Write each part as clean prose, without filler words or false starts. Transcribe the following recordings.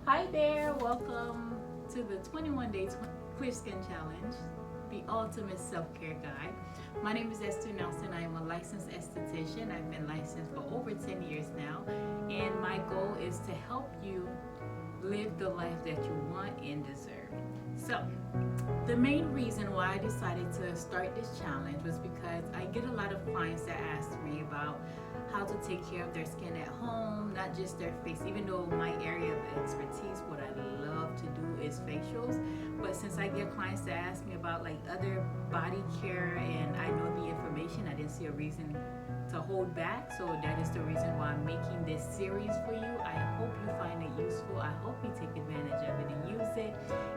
Hi there, welcome to the 21 Day Clear Skin Challenge, the ultimate self-care guide. My name is Esther Nelson. I am a licensed esthetician. I've been licensed for over 10 years now, and my goal is to help you live the life that you want and deserve. So, the main reason why I decided to start this challenge was because I get a lot of clients that ask me about how to take care of their skin at home, not just their face, even though my area of expertise, what I love to do is facials. But since I get clients that ask me about like other body care and I know the information, I didn't see a reason to hold back. So that is the reason why I'm making this series for you. I hope you find it useful. I hope you take advantage of it and use it.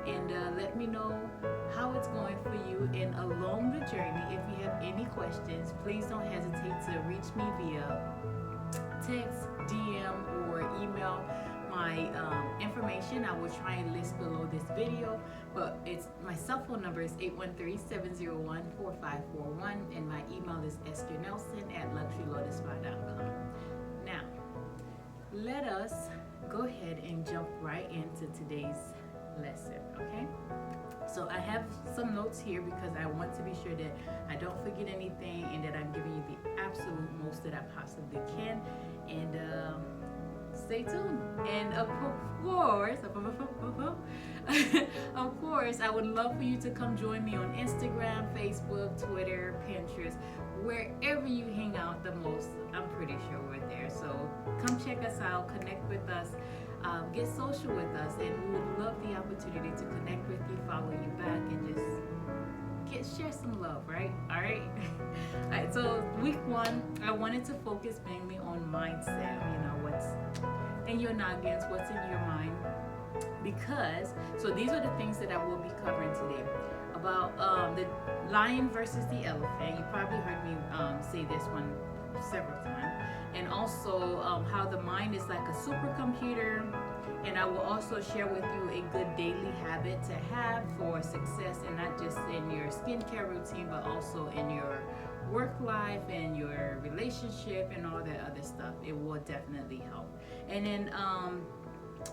And let me know how it's going for you. And along the journey, if you have any questions, please don't hesitate to reach me via text, DM, or email. My information I will try and list below this video, but it's my cell phone number is 813-701-4541, and my email is esternelson@luxurylotusspa.com. Now, let us go ahead and jump right into today's lesson, okay? So I have some notes here because I want to be sure that I don't forget anything and that I'm giving you the absolute most that I possibly can. And stay tuned. And of course, I would love for you to come join me on Instagram, Facebook, Twitter, Pinterest, wherever you hang out the most. I'm pretty sure we're there. So come check us out, connect with us, get social with us, and we would love the opportunity to connect with you, follow you back, and just share some love, right? All right. All right. So week one, I wanted to focus mainly on mindset. You know, what's in your noggins, what's in your mind, because so these are the things that I will be covering today about the lion versus the elephant. You probably heard me say this one several times, and also how the mind is like a supercomputer. And I will also share with you a good daily habit to have for success, and not just in your skincare routine, but also in your work life and your relationship and all that other stuff. It will definitely help. And then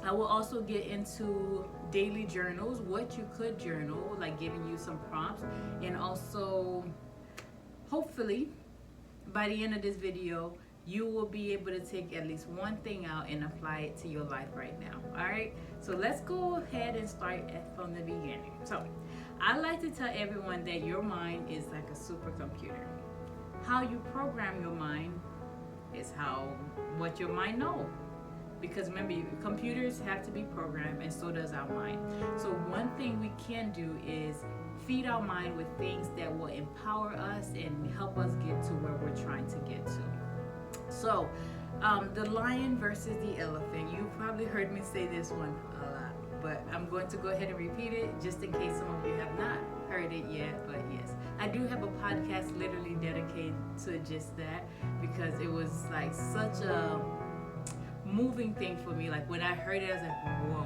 I will also get into daily journals, what you could journal, like giving you some prompts, and also hopefully by the end of this video you will be able to take at least one thing out and apply it to your life right now. All right, so let's go ahead and start from the beginning. So I like to tell everyone that your mind is like a supercomputer. How you program your mind is what your mind knows. Because remember, computers have to be programmed, and so does our mind. So one thing we can do is feed our mind with things that will empower us and help us get to where we're trying to get to. So the lion versus the elephant. You probably heard me say this one a lot, but I'm going to go ahead and repeat it just in case some of you have not heard it yet. But yes, I do have a podcast literally dedicated to just that, because it was like such a moving thing for me. Like when I heard it, I was like, whoa.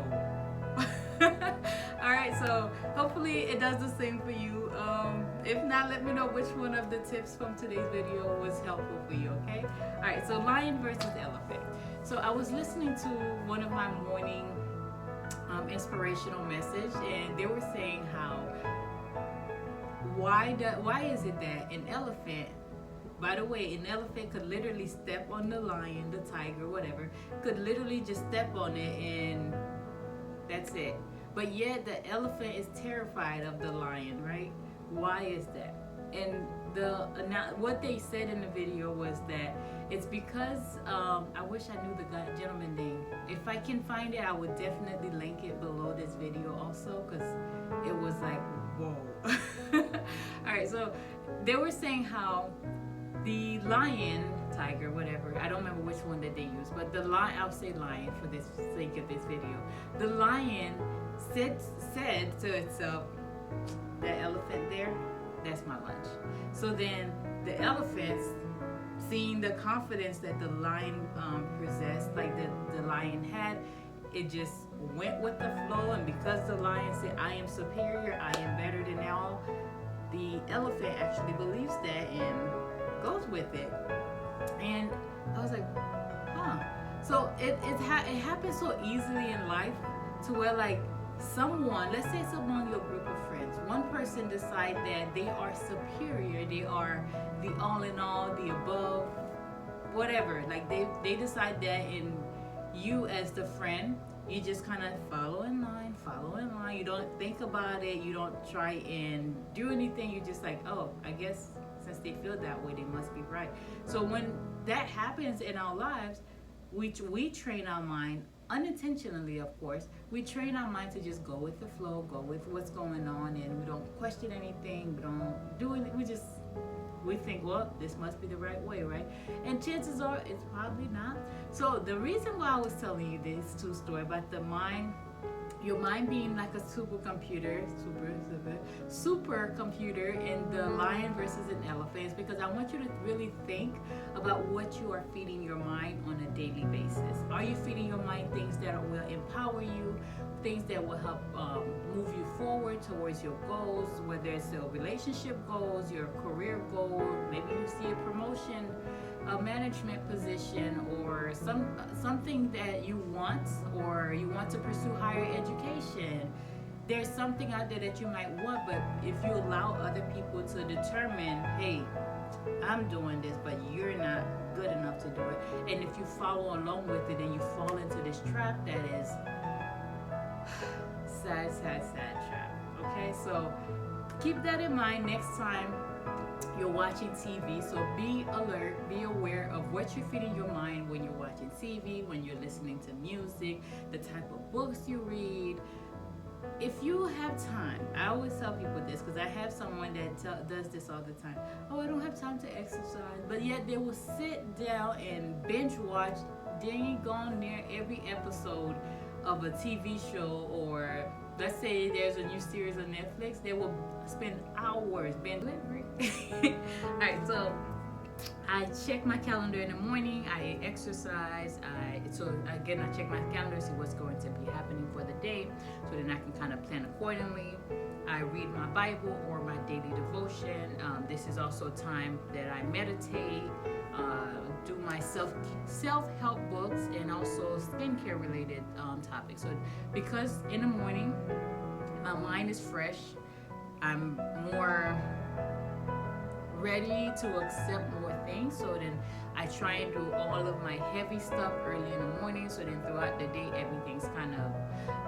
All right, so hopefully it does the same for you. If not, let me know which one of the tips from today's video was helpful for you, okay? All right, so lion versus elephant. So I was listening to one of my morning inspirational message, and they were saying how why is it that an elephant, by the way, an elephant could literally step on the lion, the tiger, whatever, could literally just step on it and that's it. But yet the elephant is terrified of the lion, right? Why is that? And what they said in the video was that it's because I wish I knew the gentleman name. If I can find it, I would definitely link it below this video also, because it was like, whoa. All right, so they were saying how the lion, tiger, whatever, I don't remember which one that they used, but the lion, I'll say lion for the sake of this video. The lion said to itself, that elephant there, that's my lunch. So then the elephants, seeing the confidence that the lion possessed, like the lion had, it just went with the flow. And because the lion said, I am superior, I am better than all, the elephant actually believes that and goes with it. And I was like, huh. So it happens so easily in life to where like someone, let's say it's among your group of friends, one person decide that they are superior, they are the all in all, the above, whatever. Like they decide that, in you as the friend, you just kind of follow in line, follow in line. You don't think about it. You don't try and do anything. You just like, oh, I guess since they feel that way, they must be right. So when that happens in our lives, we train our mind unintentionally, of course. We train our mind to just go with the flow, go with what's going on, and we don't question anything. We don't do anything. We think, well, this must be the right way, right? And chances are it's probably not. So the reason why I was telling you this true story about the mind, your mind being like a supercomputer in the lion versus an elephant, is because I want you to really think about what you are feeding your mind on a daily basis. Are you feeding your mind things that will empower you, things that will help move you forward towards your goals, whether it's your relationship goals, your career goal, maybe you see a promotion, a management position, or something that you want, or you want to pursue higher education. There's something out there that you might want, but if you allow other people to determine, hey, I'm doing this, but you're not good enough to do it, and if you follow along with it, then you fall into this trap that is sad trap. Okay, so keep that in mind next time you're watching TV. So be alert, be aware of what you're feeding your mind when you're watching TV, when you're listening to music, the type of books you read. If you have time, I always tell people this because I have someone that does this all the time. Oh, I don't have time to exercise, but yet they will sit down and binge watch dang gone near every episode of a TV show, or let's say there's a new series on Netflix, they will spend hours binge. Alright, so I check my calendar in the morning, I exercise, I check my calendar, see what's going to be happening for the day, so then I can kind of plan accordingly. I read my Bible or my daily devotion. This is also time that I meditate, do my self-help books, and also skincare related topics. So because in the morning my mind is fresh, I'm more ready to accept more things, so then I try and do all of my heavy stuff early in the morning, so then throughout the day everything's kind of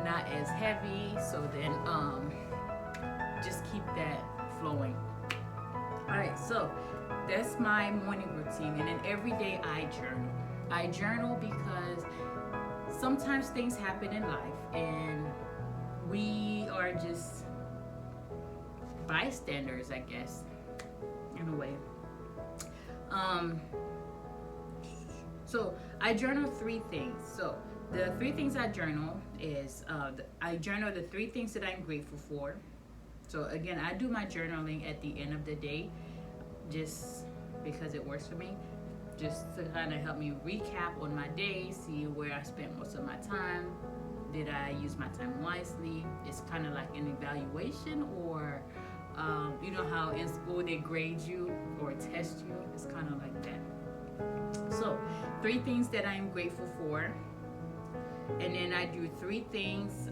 not as heavy, so then just keep that flowing. Alright, so that's my morning routine, and then every day I journal because sometimes things happen in life and we are just bystanders, I guess, in a way. So I journal 3 things. So the 3 things I journal is I journal the 3 things that I'm grateful for. So again, I do my journaling at the end of the day just because it works for me, just to kind of help me recap on my day, see where I spent most of my time. Did I use my time wisely? It's kind of like an evaluation, or you know how in school they grade you or test you? It's kind of like that. So 3 things that I'm grateful for, and then I do 3 things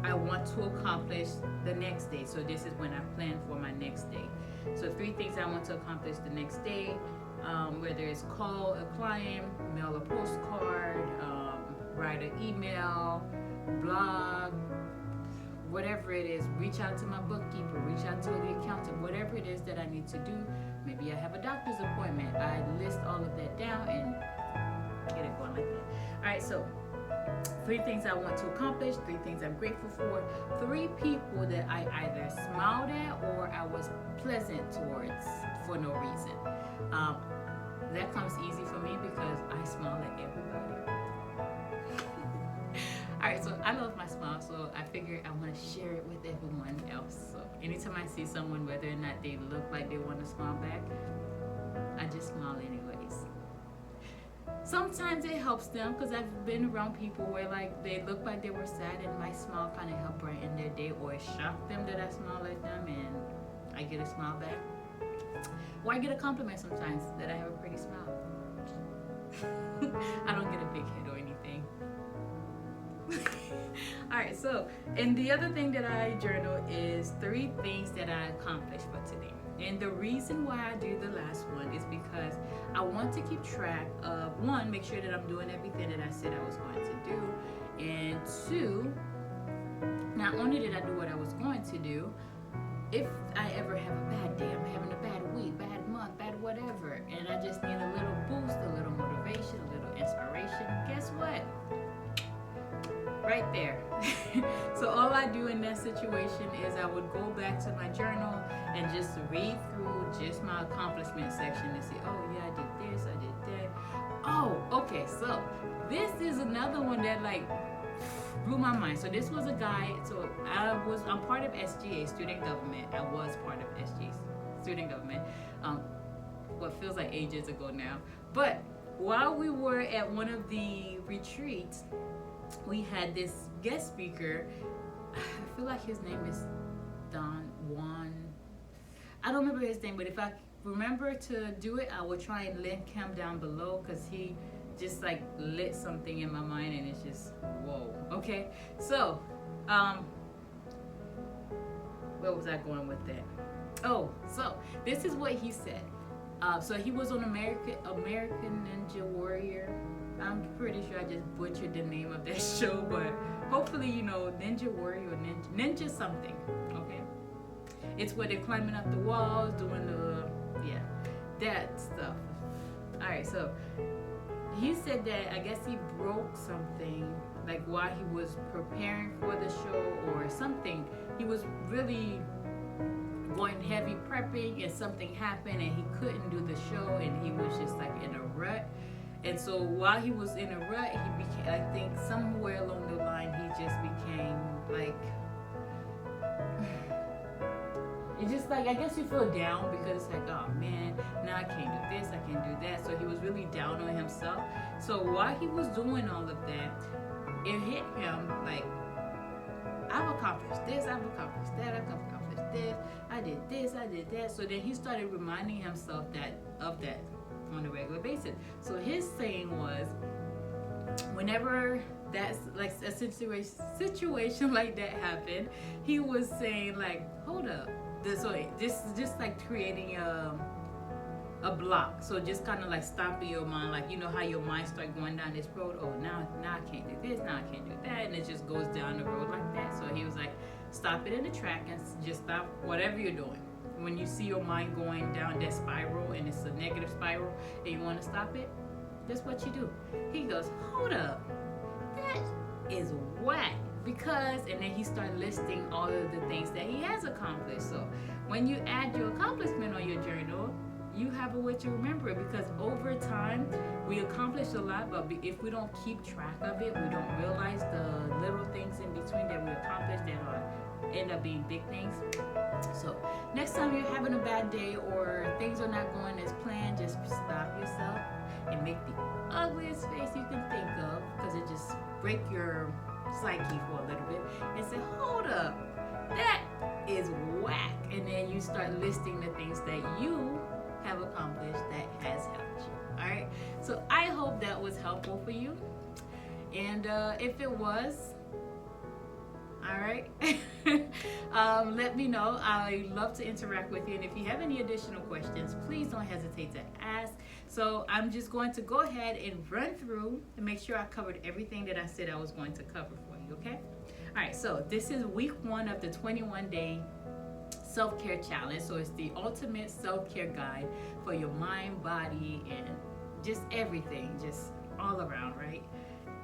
I want to accomplish the next day. So this is when I plan for my next day. So 3 things I want to accomplish the next day, whether it's call a client, mail a postcard, write an email, blog, whatever it is, reach out to my bookkeeper, reach out to the accountant, whatever it is that I need to do. Maybe I have a doctor's appointment. I list all of that down and get it going like that. All right, so 3 things I want to accomplish, 3 things I'm grateful for, 3 people that I either smiled at or I was pleasant towards for no reason. That comes easy for me because I smile at everybody. Alright, so I love my smile, so I figured I want to share it with everyone else. So anytime I see someone, whether or not they look like they want to smile back, I just smile anyways. Sometimes it helps them because I've been around people where like they look like they were sad and my smile kind of helped brighten their day, or it shocked them that I smile at them and I get a smile back. Or I get a compliment sometimes that I have a pretty smile. I don't get a big head or anything. All right, so, and the other thing that I journal is 3 things that I accomplished for today. And the reason why I do the last one is because I want to keep track of, one, make sure that I'm doing everything that I said I was going to do, and 2, not only did I do what I was going to do, if I ever have a bad day, I'm having a bad week, bad month, bad whatever, and I just need a little boost, a little motivation, a little inspiration, guess what? Right there. So all I do in that situation is I would go back to my journal and just read through just my accomplishment section and say, oh yeah, I did this, I did that. Oh, okay, so this is another one that like blew my mind. So this was a guy, so I'm part of SGA, student government. I was part of SGA, student government. What feels like ages ago now. But while we were at one of the retreats, we had this guest speaker. I feel like his name is Juan. I don't remember his name, but if I remember to do it, I will try and link him down below, because he just like lit something in my mind, and it's just whoa. Okay, so where was I going with that? Oh, so this is what he said. So he was on American Ninja Warrior. I'm pretty sure I just butchered the name of that show, but hopefully you know Ninja Warrior or Ninja something. Okay, it's where they're climbing up the walls, doing that stuff. All right, so he said that I guess he broke something like while he was preparing for the show or something. He was really going heavy prepping, and something happened and he couldn't do the show, and he was just like in a rut. And so while he was in a rut, he became, I think somewhere along the line, he just became like, it's just like, I guess you feel down because it's like, oh man, now I can't do this, I can't do that. So he was really down on himself. So while he was doing all of that, it hit him like, I've accomplished this, I've accomplished that, I've accomplished this, I did this, I did that. So then he started reminding himself of that on a regular basis. So his saying was, whenever that's like a situation like that happened, he was saying like, hold up. So this is just like creating a block. So just kind of like stopping your mind, like you know how your mind start going down this road. Oh, now I can't do this, now I can't do that, and it just goes down the road like that. So he was like, stop it in the track and just stop whatever you're doing. When you see your mind going down that spiral and it's a negative spiral and you want to stop it, that's what you do. He goes, hold up, that is whack. Because, and then he started listing all of the things that he has accomplished. So when you add your accomplishment on your journal, you have a way to remember it, because over time we accomplish a lot, but if we don't keep track of it, we don't realize the little things in between that we accomplished that end up being big things. So next time you're having a bad day or things are not going as planned, just stop yourself and make the ugliest face you can think of, because it just break your psyche for a little bit, and say, hold up, that is whack. And then you start listing the things that you have accomplished that has helped you. All right, so I hope that was helpful for you, and if it was, all right, let me know. I love to interact with you, and if you have any additional questions, please don't hesitate to ask. So I'm just going to go ahead and run through and make sure I covered everything that I said I was going to cover for you. Okay, all right, so this is week 1 of the 21-day self-care challenge. So it's the ultimate self-care guide for your mind, body, and just everything, just all around, right?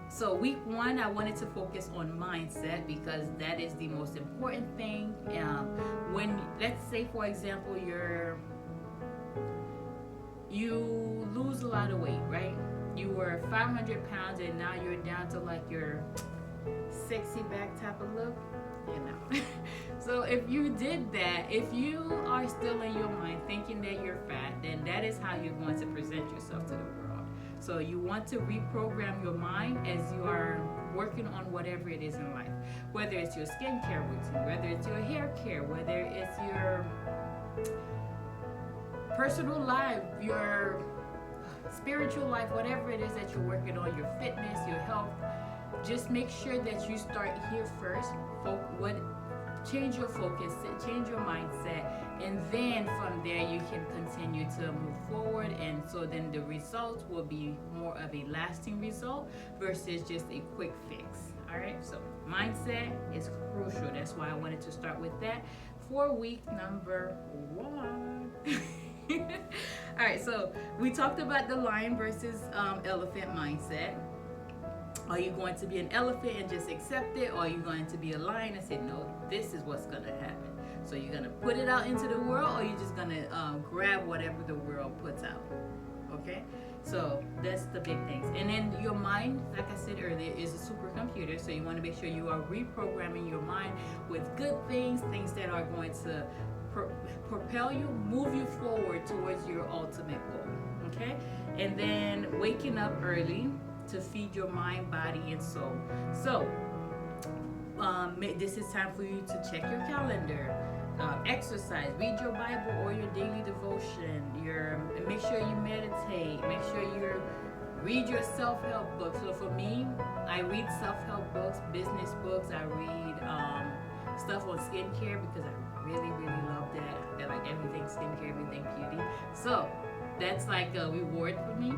So week 1, I wanted to focus on mindset, because that is the most important thing. When, let's say for example, you lose a lot of weight, right? You were 500 pounds and now you're down to like your sexy back type of look, you know. So if you did that, if you are still in your mind thinking that you're fat, then that is how you're going to present yourself to the world. So you want to reprogram your mind as you are working on whatever it is in life, whether it's your skincare routine, whether it's your hair care, whether it's your personal life, your spiritual life, whatever it is that you're working on, your fitness, your health. just make sure that you start here first. Change your focus, change your mindset, and then from there you can continue to move forward. And so then the results will be more of a lasting result versus just a quick fix. All right, so mindset is crucial. That's why I wanted to start with that for week number 1. All right, so we talked about the lion versus elephant mindset. Are you going to be an elephant and just accept it? Or are you going to be a lion and say, no, this is what's going to happen? So you're going to put it out into the world, or you're just going to grab whatever the world puts out? Okay? So that's the big things. And then your mind, like I said earlier, is a supercomputer. So you want to make sure you are reprogramming your mind with good things, things that are going to propel you, move you forward towards your ultimate goal. Okay? And then waking up early to feed your mind, body, and soul. So this is time for you to check your calendar, exercise, read your Bible or your daily devotion, make sure you meditate, make sure you read your self-help books. So for me, I read self-help books, business books. I read stuff on skincare because I really love that. I like everything skincare, everything beauty. So that's like a reward for me.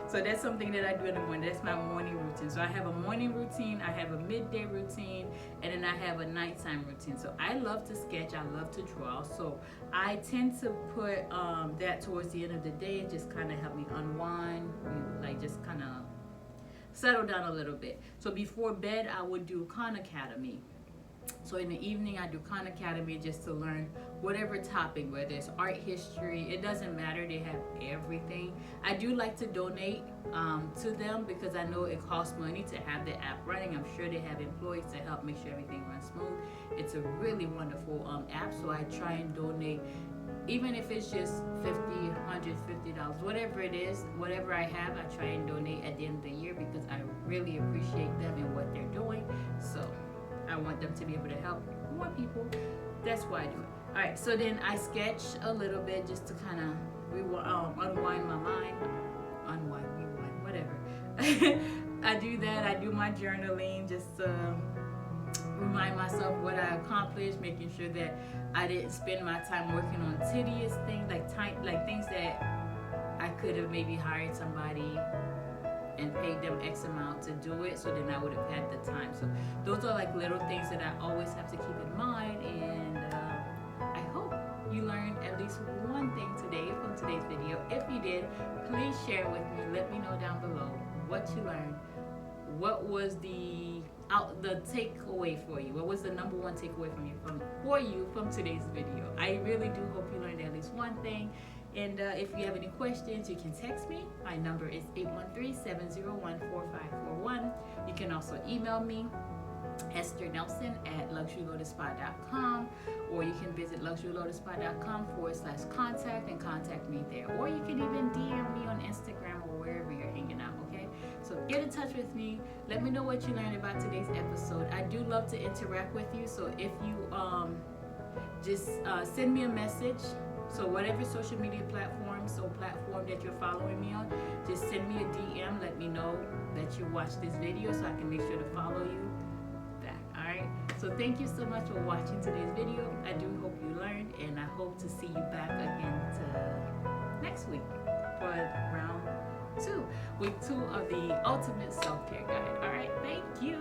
So that's something that I do in the morning. That's my morning routine. So I have a morning routine, I have a midday routine, and then I have a nighttime routine. So I love to sketch, I love to draw. So I tend to put that towards the end of the day and just kind of help me unwind, like just kind of settle down a little bit. So before bed, I would do Khan Academy. So in the evening, I do Khan Academy just to learn whatever topic, whether it's art history, it doesn't matter. They have everything. I do like to donate to them because I know it costs money to have the app running. I'm sure they have employees to help make sure everything runs smooth. It's a really wonderful app, so I try and donate, even if it's just $50, $150, whatever it is, whatever I have, I try and donate at the end of the year because I really appreciate them and what they're doing. So I want them to be able to help more people. That's why I do it. All right, so then I sketch a little bit just to kind of unwind my mind. Unwind, rewind, whatever. I do that. I do my journaling just to remind myself what I accomplished, making sure that I didn't spend my time working on tedious things, like things that I could have maybe hired somebody and paid them X amount to do it, so then I would have had the time. So those are like little things that I always have to keep in mind, and I hope you learned at least one thing today from today's video. If you did, please share with me. Let me know down below what you learned. What was the takeaway for you? What was the number one takeaway from today's video? I really do hope you learned at least one thing. And if you have any questions, you can text me. My number is 813-701-4541. You can also email me, esternelson@luxurylotusspa.com, or you can visit luxurylotusspa.com/contact and contact me there. Or you can even DM me on Instagram or wherever you're hanging out, okay? So get in touch with me. Let me know what you learned about today's episode. I do love to interact with you, so if you just send me a message. So whatever social media platform that you're following me on, just send me a DM. Let me know that you watched this video so I can make sure to follow you back. All right. So thank you so much for watching today's video. I do hope you learned, and I hope to see you back again next week for round 2, week 2 of the Ultimate Self-Care Guide. All right. Thank you.